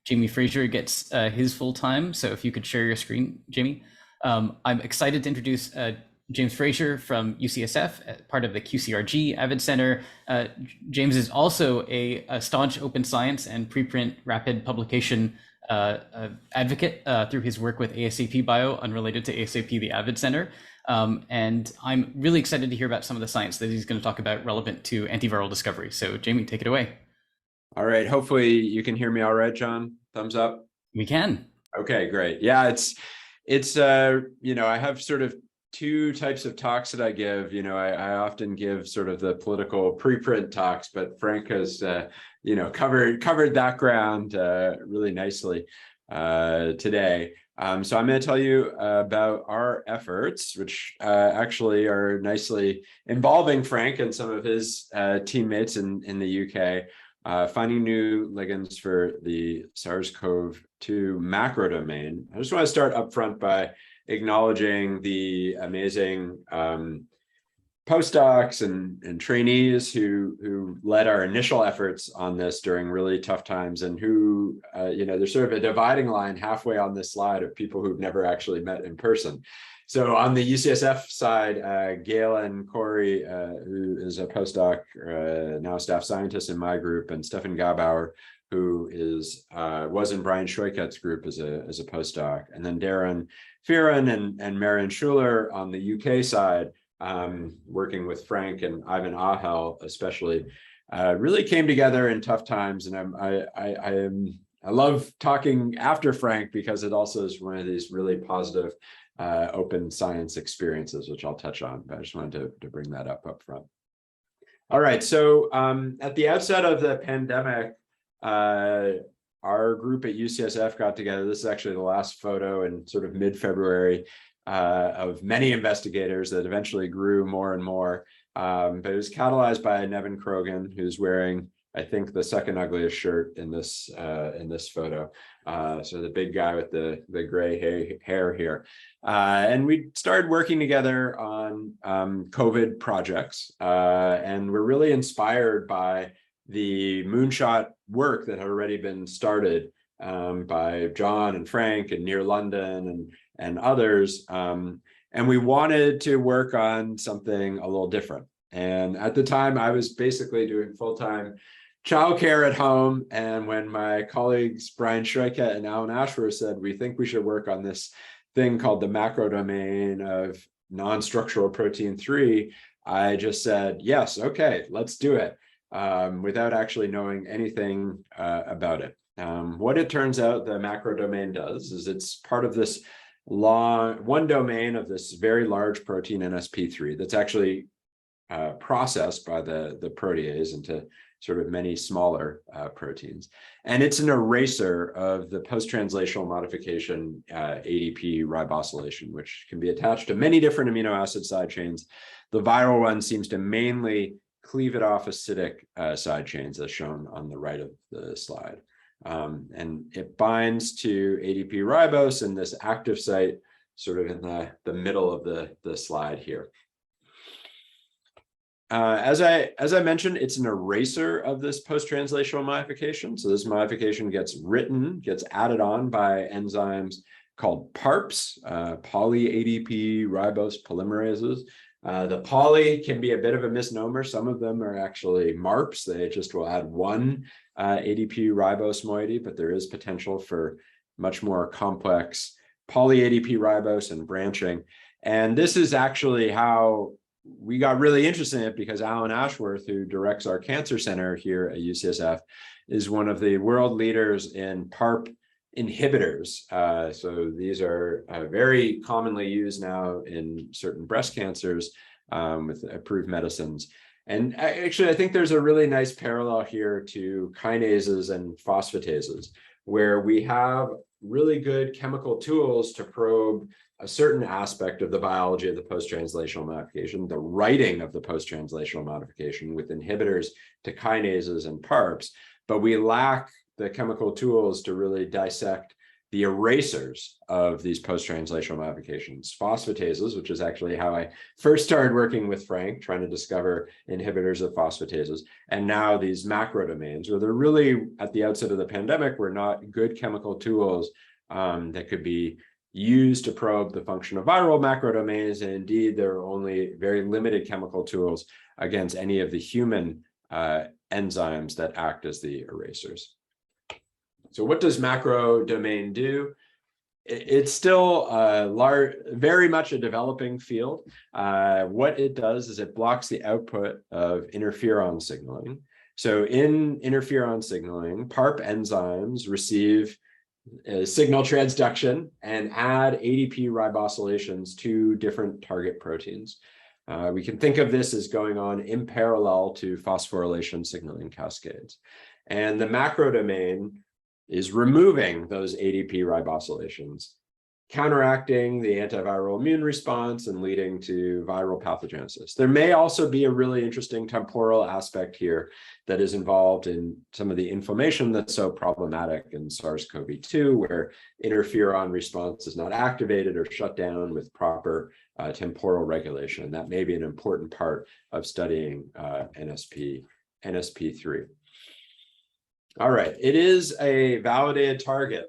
Jamie Fraser gets his full time. So if you could share your screen, Jamie. I'm excited to introduce James Fraser from UCSF, part of the QCRG AViD Center. James is also a staunch open science and preprint rapid publication advocate through his work with ASAP Bio, unrelated to ASAP, the AViD Center. And I'm really excited to hear about some of the science that he's going to talk about relevant to antiviral discovery. So Jamie, take it away. All right. Hopefully you can hear me all right, John. Thumbs up. We can. Okay, great. Yeah, it's I have sort of two types of talks that I give. I often give sort of the political preprint talks, but Frank has covered that ground really nicely today. So I'm going to tell you about our efforts, which actually are nicely involving Frank and some of his teammates in the UK. Finding new ligands for the SARS-CoV-2 macrodomain. I just want to start up front by acknowledging the amazing postdocs and trainees who led our initial efforts on this during really tough times, and who, there's sort of a dividing line halfway on this slide of people who've never actually met in person. So on the UCSF side, Galen Corey, who is a postdoc, now staff scientist in my group, and Stefan Gabauer, who was in Brian Schoiket's group as a postdoc, and then Darren Fearon and Marion Schuler on the UK side, working with Frank and Ivan Ahel especially, really came together in tough times. And I love talking after Frank, because it also is one of these really positive open science experiences, which I'll touch on, but I just wanted to bring that up front. All right, so at the outset of the pandemic, our group at UCSF got together. This is actually the last photo in sort of mid-February of many investigators that eventually grew more and more. But it was catalyzed by Nevin Krogan, who's wearing, I think, the second ugliest shirt in this photo. So the big guy with the gray hair here. And we started working together on COVID projects. And we're really inspired by the moonshot work that had already been started by John and Frank and Near London and others. And we wanted to work on something a little different. And at the time, I was basically doing full-time childcare at home. And when my colleagues, Brian Schoiket and Alan Ashworth, said, we think we should work on this thing called the macrodomain of non-structural protein 3, I just said, yes, okay, let's do it, without actually knowing anything about it. What it turns out the macrodomain does is it's part of this one domain of this very large protein NSP3 that's actually processed by the protease into sort of many smaller proteins. And it's an eraser of the post-translational modification ADP ribosylation, which can be attached to many different amino acid side chains. The viral one seems to mainly cleave it off acidic side chains, as shown on the right of the slide. And it binds to ADP ribose in this active site, sort of in the middle of the slide here. As I mentioned, it's an eraser of this post-translational modification. So this modification gets added on by enzymes called PARPs, poly-ADP ribose polymerases. The poly can be a bit of a misnomer. Some of them are actually MARPs. They just will add one ADP ribose moiety, but there is potential for much more complex poly-ADP ribose and branching. And this is actually how we got really interested in it, because Alan Ashworth, who directs our cancer center here at UCSF, is one of the world leaders in PARP inhibitors. So these are very commonly used now in certain breast cancers with approved medicines. And actually, I think there's a really nice parallel here to kinases and phosphatases, where we have really good chemical tools to probe a certain aspect of the biology of the post-translational modification, the writing of the post-translational modification with inhibitors to kinases and PARPs, but we lack the chemical tools to really dissect the erasers of these post-translational modifications, phosphatases, which is actually how I first started working with Frank, trying to discover inhibitors of phosphatases, and now these macrodomains, where they're really, at the outset of the pandemic, were not good chemical tools that could be used to probe the function of viral macrodomains, and indeed, there are only very limited chemical tools against any of the human enzymes that act as the erasers. So what does macrodomain do? It's still very much a developing field. What it does is it blocks the output of interferon signaling. So in interferon signaling, PARP enzymes receive signal transduction and add ADP ribosylations to different target proteins. We can think of this as going on in parallel to phosphorylation signaling cascades. And the macrodomain is removing those ADP ribosylations, counteracting the antiviral immune response and leading to viral pathogenesis. There may also be a really interesting temporal aspect here that is involved in some of the inflammation that's so problematic in SARS-CoV-2, where interferon response is not activated or shut down with proper temporal regulation. That may be an important part of studying NSP3. All right, it is a validated target,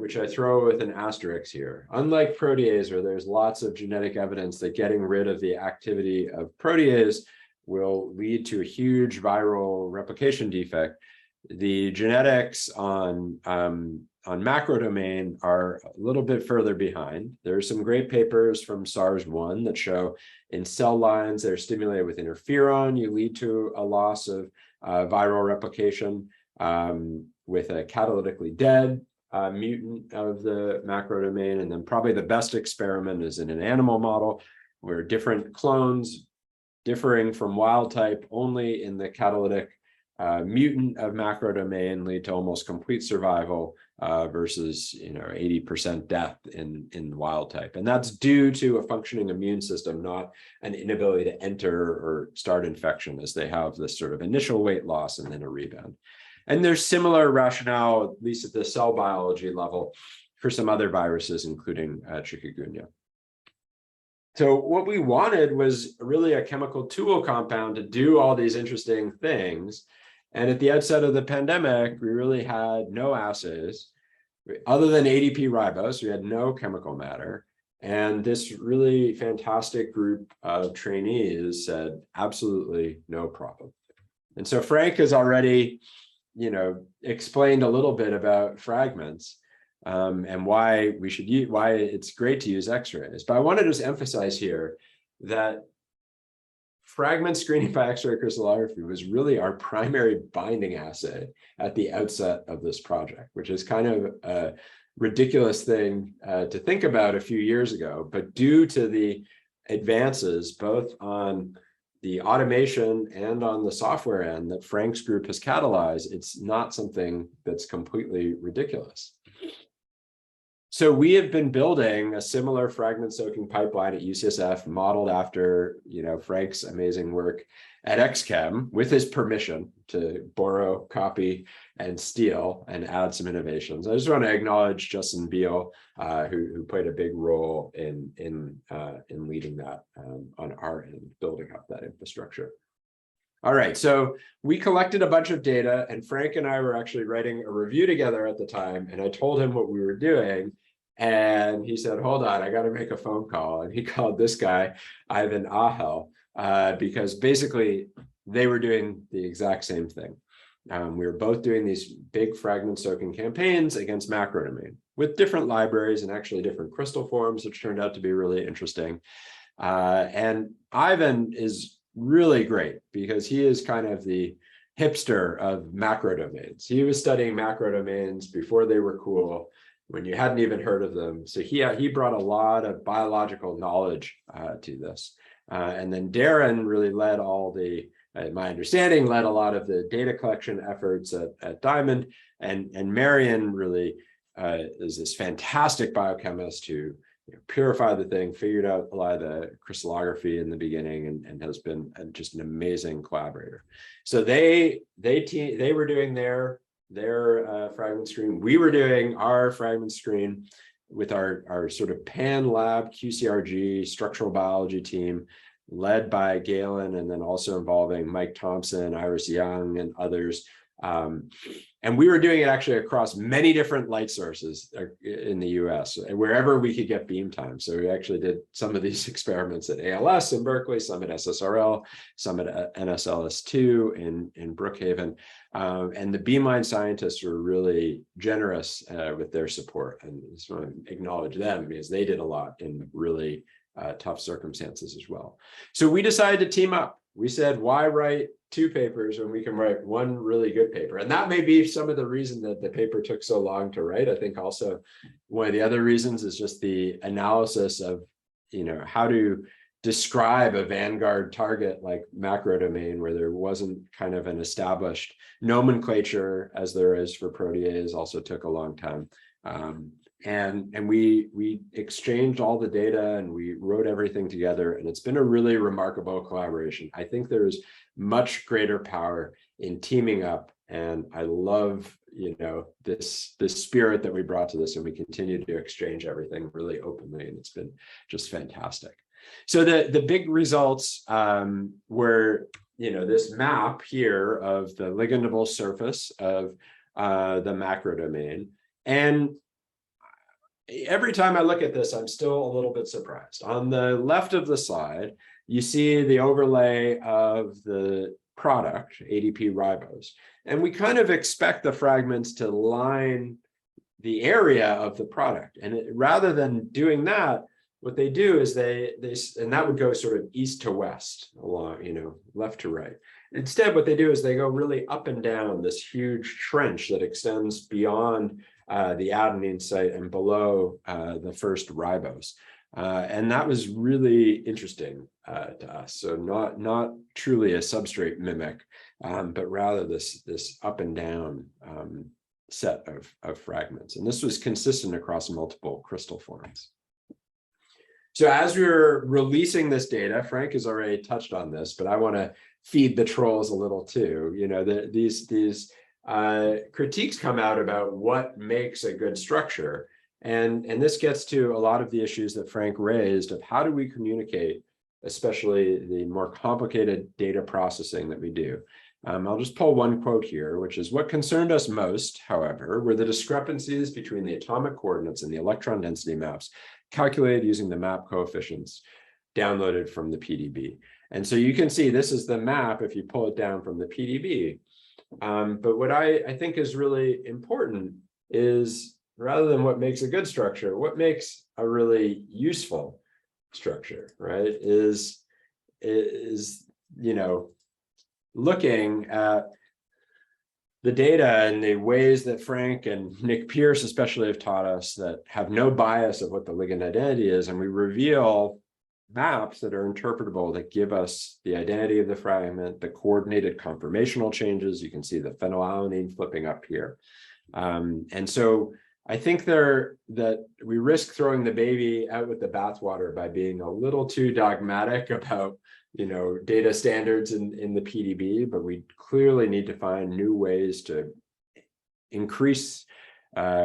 which I throw with an asterisk here. Unlike protease, where there's lots of genetic evidence that getting rid of the activity of protease will lead to a huge viral replication defect, the genetics on macrodomain are a little bit further behind. There are some great papers from SARS-1 that show in cell lines that are stimulated with interferon, you lead to a loss of viral replication with a catalytically dead mutant of the macrodomain. And then probably the best experiment is in an animal model where different clones differing from wild type only in the catalytic mutant of macrodomain lead to almost complete survival versus 80% death in wild type. And that's due to a functioning immune system, not an inability to enter or start infection, as they have this sort of initial weight loss and then a rebound. And there's similar rationale, at least at the cell biology level, for some other viruses, including chikungunya. So what we wanted was really a chemical tool compound to do all these interesting things. And at the outset of the pandemic, we really had no assays other than ADP ribose. We had no chemical matter. And this really fantastic group of trainees said, absolutely no problem. And so Frank has already, explained a little bit about fragments and why we should use, why it's great to use X-rays. But I want to just emphasize here that fragment screening by X-ray crystallography was really our primary binding assay at the outset of this project, which is kind of a ridiculous thing to think about a few years ago. But due to the advances both on the automation and on the software end that Frank's group has catalyzed, it's not something that's completely ridiculous. So we have been building a similar fragment soaking pipeline at UCSF, modeled after Frank's amazing work at XChem, with his permission to borrow, copy, and steal and add some innovations. I just want to acknowledge Justin Beal, who played a big role in leading that on our end, building up that infrastructure. All right, so we collected a bunch of data, and Frank and I were actually writing a review together at the time, and I told him what we were doing, and he said, hold on, I got to make a phone call. And he called this guy, Ivan Ahel, because basically they were doing the exact same thing. We were both doing these big fragment soaking campaigns against macrodomain with different libraries and actually different crystal forms, which turned out to be really interesting. And Ivan is really great because he is kind of the hipster of macrodomains. He was studying macrodomains before they were cool, when you hadn't even heard of them. So he brought a lot of biological knowledge to this. And then Darren really led all the, my understanding, led a lot of the data collection efforts at Diamond. And Marion really is this fantastic biochemist who purified the thing, figured out a lot of the crystallography in the beginning, and has been just an amazing collaborator. So they were doing their their fragment screen. We were doing our fragment screen with our sort of pan lab QCRG structural biology team, led by Galen, and then also involving Mike Thompson, Iris Young, and others. And we were doing it actually across many different light sources in the US, wherever we could get beam time. So we actually did some of these experiments at ALS in Berkeley, some at SSRL, some at NSLS2 in Brookhaven. And the beamline scientists were really generous with their support. And I just want to acknowledge them because they did a lot in really tough circumstances as well. So we decided to team up. We said, why write 2 papers when we can write one really good paper? And that may be some of the reason that the paper took so long to write. I think also one of the other reasons is just the analysis of, how to describe a vanguard target like macrodomain, where there wasn't kind of an established nomenclature as there is for protease, also took a long time. And we exchanged all the data and we wrote everything together, and it's been a really remarkable collaboration. I think there's much greater power in teaming up, and I love this spirit that we brought to this, and we continue to exchange everything really openly, and it's been just fantastic. So the big results were this map here of the ligandable surface of the macrodomain. And every time I look at this, I'm still a little bit surprised. On the left of the slide, you see the overlay of the product, ADP ribose. And we kind of expect the fragments to line the area of the product. And rather than doing that, what they do is and that would go sort of east to west along, left to right. Instead, what they do is they go really up and down this huge trench that extends beyond the adenine site and below the first ribose. And that was really interesting to us. So not truly a substrate mimic, but rather this up and down set of fragments. And this was consistent across multiple crystal forms. So as we were releasing this data, Frank has already touched on this, but I want to feed the trolls a little too. These critiques come out about what makes a good structure. And this gets to a lot of the issues that Frank raised of how do we communicate, especially the more complicated data processing that we do. I'll just pull one quote here, which is, what concerned us most, however, were the discrepancies between the atomic coordinates and the electron density maps calculated using the map coefficients downloaded from the PDB. And so you can see this is the map if you pull it down from the PDB. But what I think is really important is, rather than what makes a good structure, what makes a really useful structure, right, is looking at the data and the ways that Frank and Nick Pierce especially have taught us that have no bias of what the ligand identity is, and we reveal maps that are interpretable that give us the identity of the fragment, the coordinated conformational changes. You can see the phenylalanine flipping up here. And so I think that we risk throwing the baby out with the bathwater by being a little too dogmatic about data standards in the PDB, but we clearly need to find new ways to increase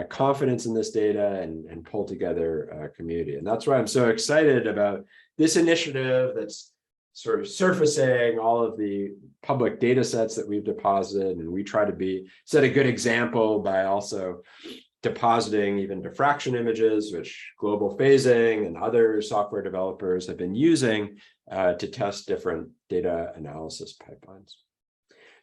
confidence in this data and pull together a community. And that's why I'm so excited about this initiative that's sort of surfacing all of the public data sets that we've deposited. And we try to set a good example by also depositing even diffraction images, which Global Phasing and other software developers have been using to test different data analysis pipelines.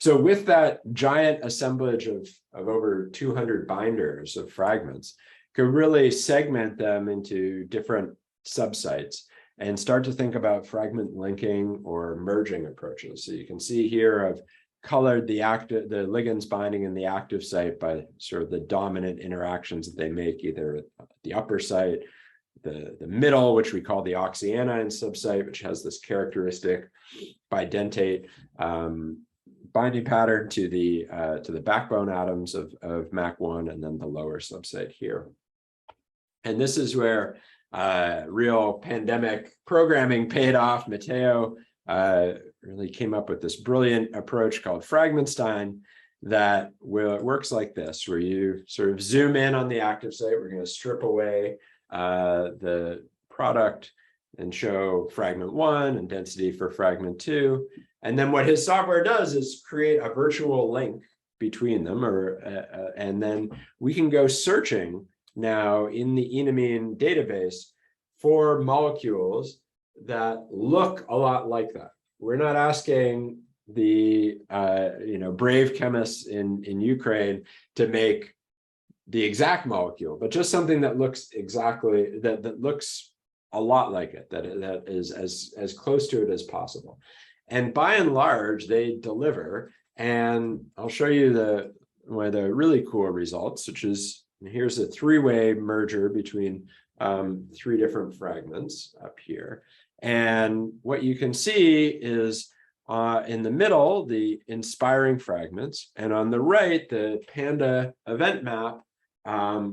So with that giant assemblage of over 200 binders of fragments, could really segment them into different subsites and start to think about fragment linking or merging approaches. So you can see here I've colored the ligands binding in the active site by sort of the dominant interactions that they make, either at the upper site, the middle, which we call the oxyanion subsite, which has this characteristic bidentate binding pattern to the backbone atoms of MAC1, and then the lower subsite here. And this is where real pandemic programming paid off. Matteo really came up with this brilliant approach called Fragmentstein. that works like this, where you sort of zoom in on the active site. We're going to strip away the product and show fragment 1 and density for fragment 2. And then what his software does is create a virtual link between them, and then we can go searching now in the enamine database for molecules that look a lot like that. We're not asking the brave chemists in Ukraine to make the exact molecule, but just something that looks exactly that looks a lot like it, that is as close to it as possible. And by and large, they deliver. And I'll show you one of the really cool results, which is, here's a 3-way merger between 3 different fragments up here. And what you can see is in the middle, the inspiring fragments, and on the right, the Panda event map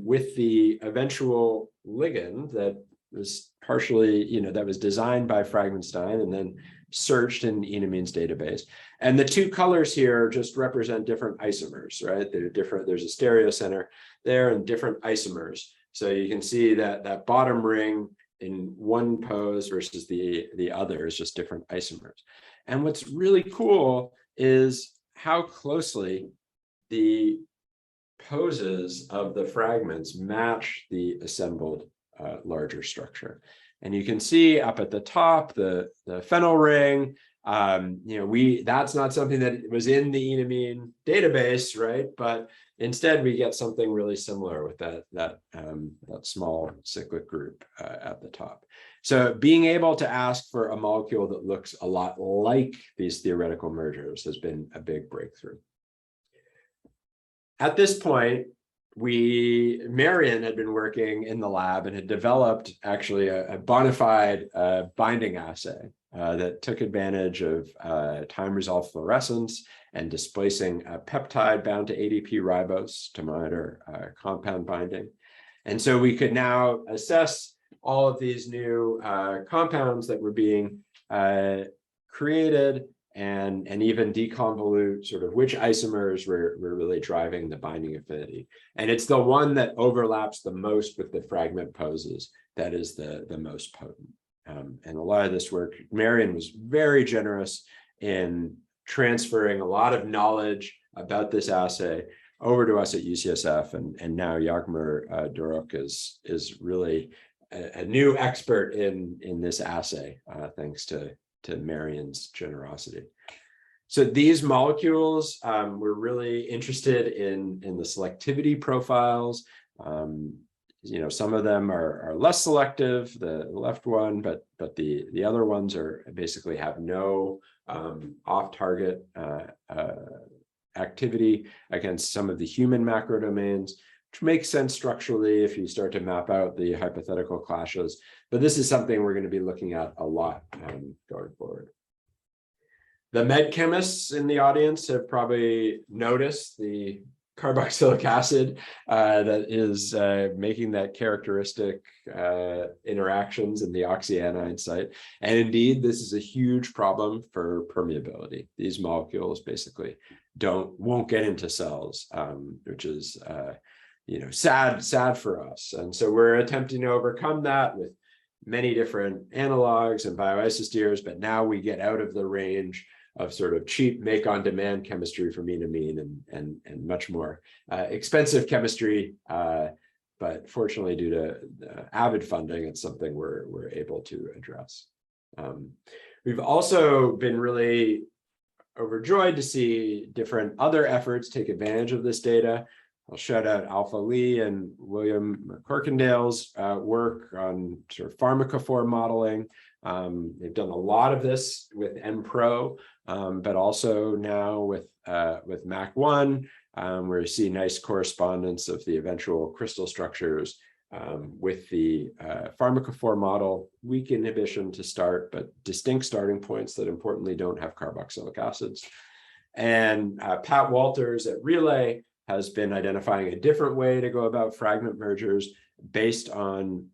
with the eventual ligand that was partially, that was designed by Fragmenstein and then searched in enamine's database. And the 2 colors here just represent different isomers, right? They're different. There's a stereo center there and different isomers. So you can see that bottom ring in one pose versus the other is just different isomers. And what's really cool is how closely the poses of the fragments match the assembled larger structure. And you can see up at the top, the phenyl ring, that's not something that was in the enamine database, right? But instead we get something really similar with that small cyclic group at the top. So being able to ask for a molecule that looks a lot like these theoretical mergers has been a big breakthrough. At this point, Marion had been working in the lab and had developed actually a bona fide binding assay that took advantage of time-resolved fluorescence and displacing a peptide bound to ADP ribose to monitor compound binding. And so we could now assess all of these new compounds that were being created and even deconvolute sort of which isomers were really driving the binding affinity. And it's the one that overlaps the most with the fragment poses that is the most potent. And a lot of this work, Marion was very generous in transferring a lot of knowledge about this assay over to us at UCSF. And now Jagmer Durok is really a new expert in this assay, thanks to Marion's generosity. So these molecules, we're really interested in the selectivity profiles. Some of them are less selective, the left one, but the other ones basically have no off-target activity against some of the human macrodomains, which makes sense structurally if you start to map out the hypothetical clashes. But this is something we're going to be looking at a lot going forward. The med chemists in the audience have probably noticed the carboxylic acid that is making that characteristic interactions in the oxyanion site. And indeed, this is a huge problem for permeability. These molecules basically won't get into cells, which is sad for us. And so we're attempting to overcome that with many different analogs and bioisosteres, but now we get out of the range of sort of cheap make-on-demand chemistry from enamine and much more expensive chemistry. But fortunately, due to AViD funding, it's something we're able to address. We've also been really overjoyed to see different other efforts take advantage of this data. I'll shout out Alpha Lee and William Corkindale's work on sort of pharmacophore modeling. They've done a lot of this with MPro, but also now with Mac1, where you see nice correspondence of the eventual crystal structures with the pharmacophore model, weak inhibition to start, but distinct starting points that importantly don't have carboxylic acids. And Pat Walters at Relay has been identifying a different way to go about fragment mergers based on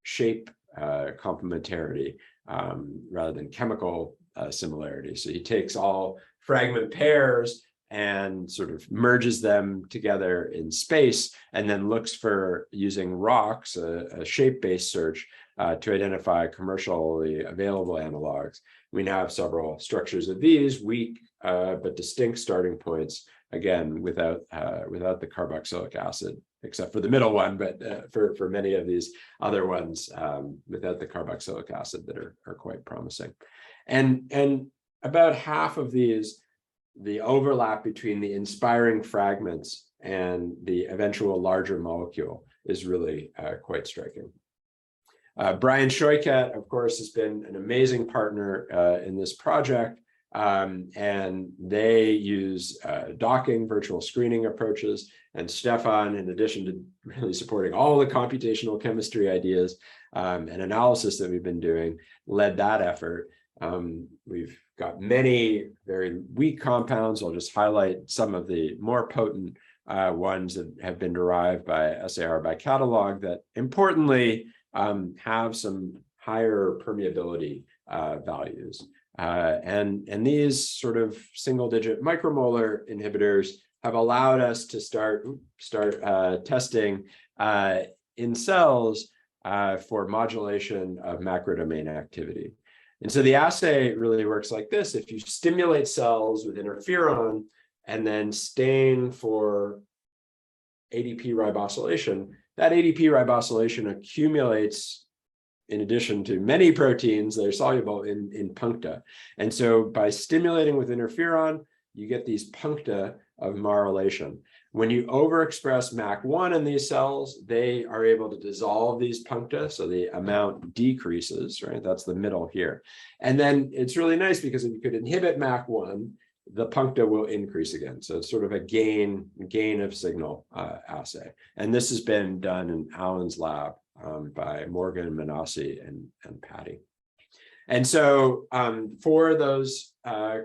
shape complementarity rather than chemical similarity. So he takes all fragment pairs and sort of merges them together in space, and then looks for, using rocks, a shape-based search, to identify commercially available analogs. We now have several structures of these, weak but distinct starting points, again, without the carboxylic acid, except for the middle one, but for many of these other ones, without the carboxylic acid, that are quite promising. And about half of these, the overlap between the inspiring fragments and the eventual larger molecule is really quite striking. Brian Schoikat, of course, has been an amazing partner in this project, and they use docking, virtual screening approaches, and Stefan, in addition to really supporting all the computational chemistry ideas and analysis that we've been doing, led that effort. We've got many very weak compounds. I'll just highlight some of the more potent ones that have been derived by SAR by catalog that importantly have some higher permeability values. And these sort of single-digit micromolar inhibitors have allowed us to start testing in cells for modulation of macrodomain activity. And so the assay really works like this. If you stimulate cells with interferon and then stain for ADP ribosylation, that ADP ribosylation accumulates, in addition to many proteins that are soluble, in puncta. And so by stimulating with interferon, you get these puncta of marylation. When you overexpress MAC1 in these cells, they are able to dissolve these puncta, so the amount decreases, right? That's the middle here. And then it's really nice because if you could inhibit MAC1, the puncta will increase again. So it's sort of a gain of signal assay. And this has been done in Alan's lab by Morgan, Manassi, and Patty. And so for those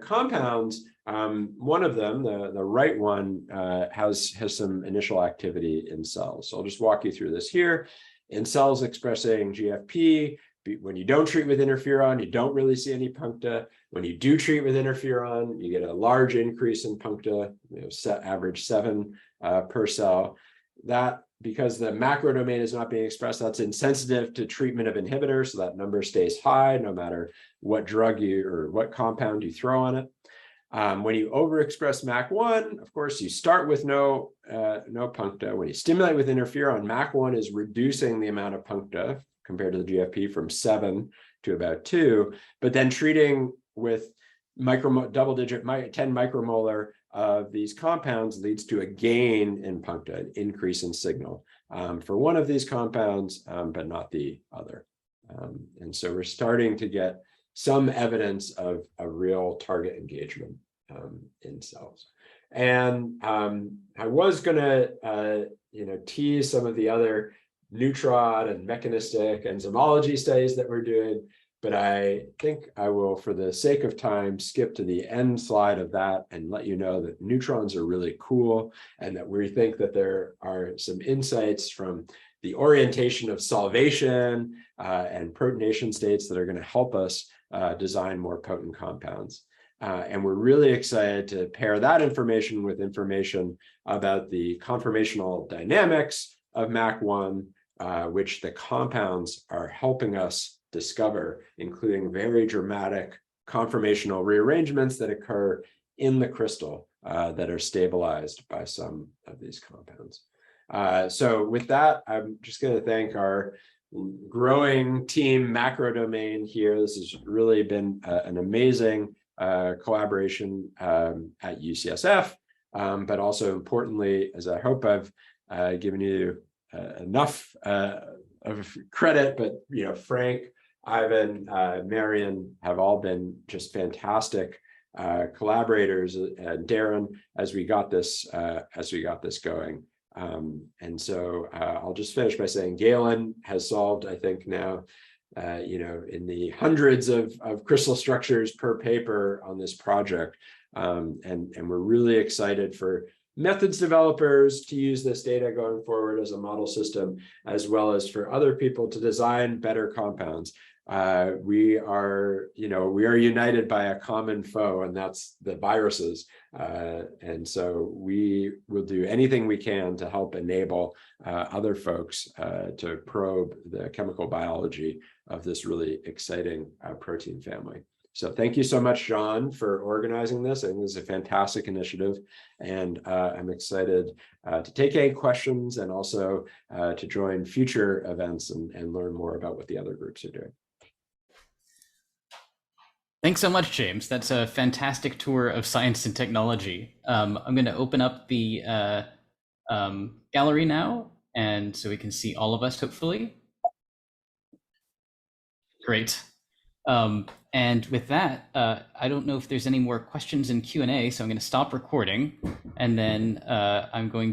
compounds, one of them, the right one, has some initial activity in cells. So I'll just walk you through this here. In cells expressing GFP, when you don't treat with interferon, you don't really see any puncta. When you do treat with interferon, you get a large increase in puncta, average 7 per cell. That, because the macrodomain is not being expressed, that's insensitive to treatment of inhibitors, so that number stays high no matter what drug or what compound you throw on it. When you overexpress MAC1, of course, you start with no puncta. When you stimulate with interferon, MAC1 is reducing the amount of puncta compared to the GFP from 7 to about 2, but then treating with double-digit 10 micromolar of these compounds leads to a gain in puncta, an increase in signal for one of these compounds, but not the other. And so we're starting to get some evidence of a real target engagement in cells. And I was going to tease some of the other neutron and mechanistic enzymology studies that we're doing, but I think I will, for the sake of time, skip to the end slide of that and let you know that neutrons are really cool, and that we think that there are some insights from the orientation of solvation and protonation states that are going to help us design more potent compounds. And we're really excited to pair that information with information about the conformational dynamics of MAC1, which the compounds are helping us discover, including very dramatic conformational rearrangements that occur in the crystal that are stabilized by some of these compounds. So with that, I'm just going to thank our growing team Macrodomain here. This has really been an amazing collaboration at UCSF, but also importantly, as I hope I've given you enough of credit, but Frank, Ivan, Marion have all been just fantastic collaborators, and Darren, as we got this going. And so I'll just finish by saying Galen has solved, I think now, in the hundreds of crystal structures per paper on this project. And we're really excited for methods developers to use this data going forward as a model system, as well as for other people to design better compounds. we are united by a common foe, and that's the viruses. And so we will do anything we can to help enable other folks to probe the chemical biology of this really exciting protein family. So thank you so much, John, for organizing this. I think this is a fantastic initiative, and I'm excited to take any questions and also to join future events and learn more about what the other groups are doing. Thanks so much, James. That's a fantastic tour of science and technology. I'm going to open up the gallery now, and so we can see all of us, hopefully. Great. And with that, I don't know if there's any more questions in Q&A, so I'm going to stop recording, and then I'm going